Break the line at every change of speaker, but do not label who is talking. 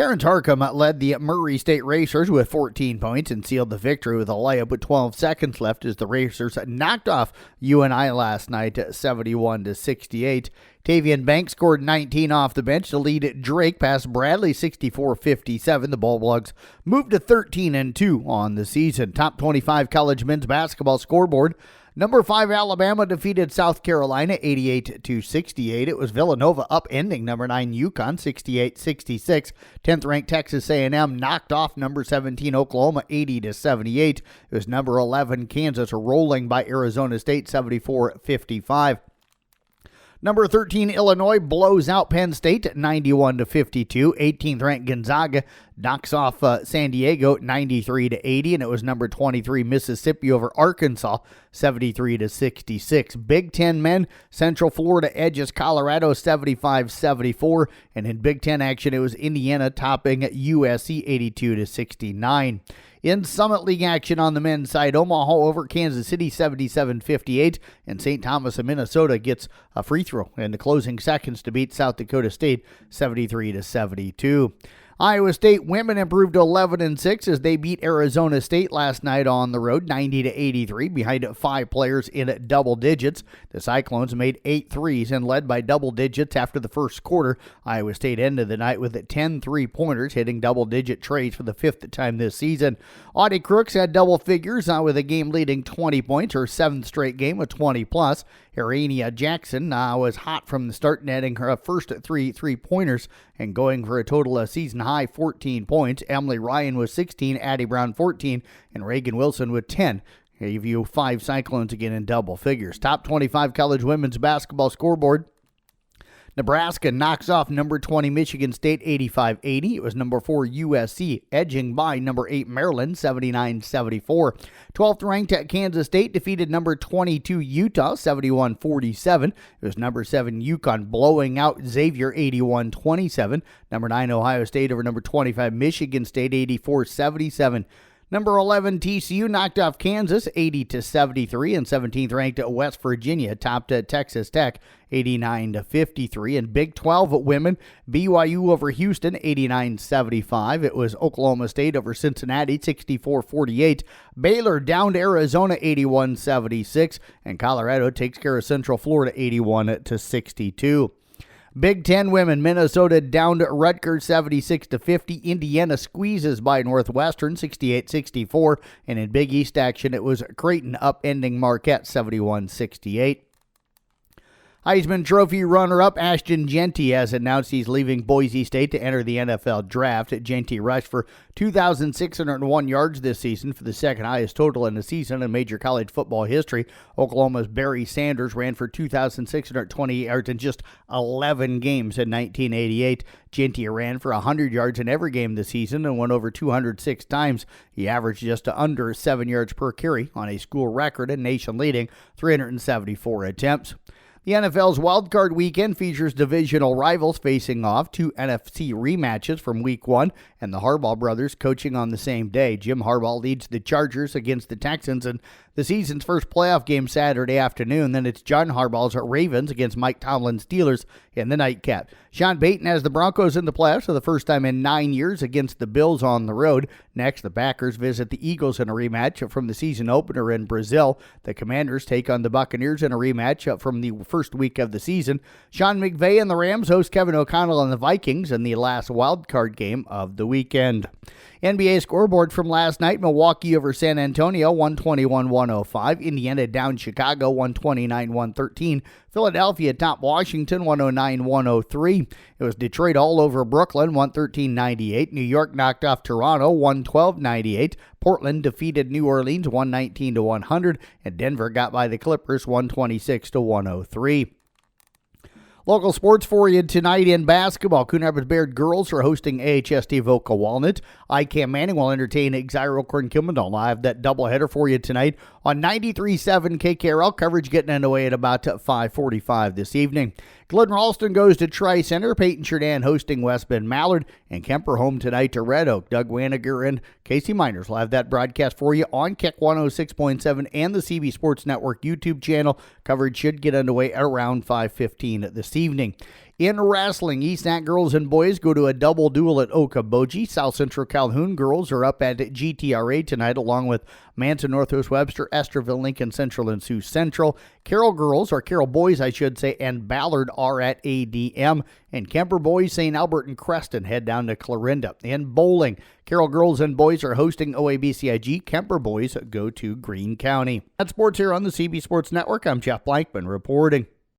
Terrence Harcum led the Murray State Racers with 14 points and sealed the victory with a layup with 12 seconds left as the Racers knocked off UNI last night 71-68. Tavian Banks scored 19 off the bench to lead Drake past Bradley 64-57. The Bulldogs moved to 13-2 on the season. Top 25 college men's basketball scoreboard. Number 5 Alabama defeated South Carolina 88-68. It was Villanova upending number 9 UConn 68-66. 10th ranked Texas A&M knocked off number 17 Oklahoma 80-78. It was number 11 Kansas rolling by Arizona State 74-55. Number 13 Illinois blows out Penn State 91-52. 18th ranked Gonzaga knocks off San Diego 93-80, and it was number 23 Mississippi over Arkansas 73-66. Big Ten men, Central Florida edges Colorado 75-74, and in Big Ten action it was Indiana topping USC 82-69. In Summit League action on the men's side, Omaha over Kansas City 77-58, and St. Thomas of Minnesota gets a free throw in the closing seconds to beat South Dakota State 73-72. Iowa State women improved to 11-6 as they beat Arizona State last night on the road 90-83 behind 5 players in double digits. The Cyclones made 8 threes and led by double digits after the first quarter. Iowa State ended the night with 10 three-pointers, hitting double-digit trays for the 5th time this season. Audie Crooks had double figures with a game-leading 20 points, her 7th straight game with 20+. Irania Jackson was hot from the start, netting her first 3 three-pointers and going for a total of season-high 14 points. Emily Ryan with 16, Addie Brown 14, and Reagan Wilson with 10. Gave you 5 Cyclones again in double figures. Top 25 college women's basketball scoreboard. Nebraska knocks off number 20 Michigan State 85-80. It was number 4 USC edging by number 8 Maryland 79-74. 12th ranked Kansas State defeated number 22 Utah 71-47. It was number 7 UConn blowing out Xavier 81-27. Number 9 Ohio State over number 25 Michigan State 84-77. Number 11 TCU knocked off Kansas 80-73, and 17th ranked West Virginia topped Texas Tech 89-53. In Big 12 women, BYU over Houston 89-75. It was Oklahoma State over Cincinnati 64-48. Baylor down to Arizona 81-76, and Colorado takes care of Central Florida 81-62. Big Ten women, Minnesota down to Rutgers 76-50. Indiana squeezes by Northwestern 68-64. And in Big East action, it was Creighton upending Marquette 71-68. Heisman Trophy runner-up Ashton Jeanty has announced he's leaving Boise State to enter the NFL draft. Jeanty rushed for 2,601 yards this season for the second highest total in a season in major college football history. Oklahoma's Barry Sanders ran for 2,620 yards in just 11 games in 1988. Jeanty ran for 100 yards in every game this season and went over 206 times. He averaged just under 7 yards per carry on a school record and nation-leading 374 attempts. The NFL's wildcard weekend features divisional rivals facing off, 2 NFC rematches from Week 1, and the Harbaugh brothers coaching on the same day. Jim Harbaugh leads the Chargers against the Texans in the season's first playoff game Saturday afternoon. Then it's John Harbaugh's Ravens against Mike Tomlin's Steelers in the nightcap. Sean Payton has the Broncos in the playoffs for the first time in 9 years against the Bills on the road. Next, the Packers visit the Eagles in a rematch from the season opener in Brazil. The Commanders take on the Buccaneers in a rematch from the first week of the season. Sean McVay and the Rams host Kevin O'Connell and the Vikings in the last wild card game of the weekend. NBA scoreboard from last night: Milwaukee over San Antonio 121-105. Indiana down Chicago 129-113. Philadelphia topped Washington 109-103. It was Detroit all over Brooklyn 113-98. New York knocked off Toronto 112-98. Portland defeated New Orleans 119-100, and Denver got by the Clippers 126-103. Local sports for you tonight in basketball. Coon Rapids Bayard girls are hosting AHST Voca Walnut. ICAM Manning will entertain Xyro Corn-Kilmanall. I have that doubleheader for you tonight on 93.7 KKRL. Coverage getting underway at about 5:45 this evening. Glidden Ralston goes to Tri-Center. Peyton Sheridan hosting West Bend Mallard. And Kemper home tonight to Red Oak. Doug Waniger and Casey Miners will have that broadcast for you on KIC 106.7 and the CB Sports Network YouTube channel. Coverage should get underway at around 5:15 this evening. In wrestling, East Nat girls and boys go to a double duel at Okoboji. South Central Calhoun girls are up at GTRA tonight, along with Manson, Northwest Webster, Esterville, Lincoln Central, and Sioux Central. Carroll girls, or Carroll boys, I should say, and Ballard are at ADM. And Kemper boys, St. Albert, and Creston head down to Clarinda. In bowling, Carroll girls and boys are hosting OABCIG. Kemper boys go to Greene County. That's sports here on the CB Sports Network. I'm Jeff Blankman reporting.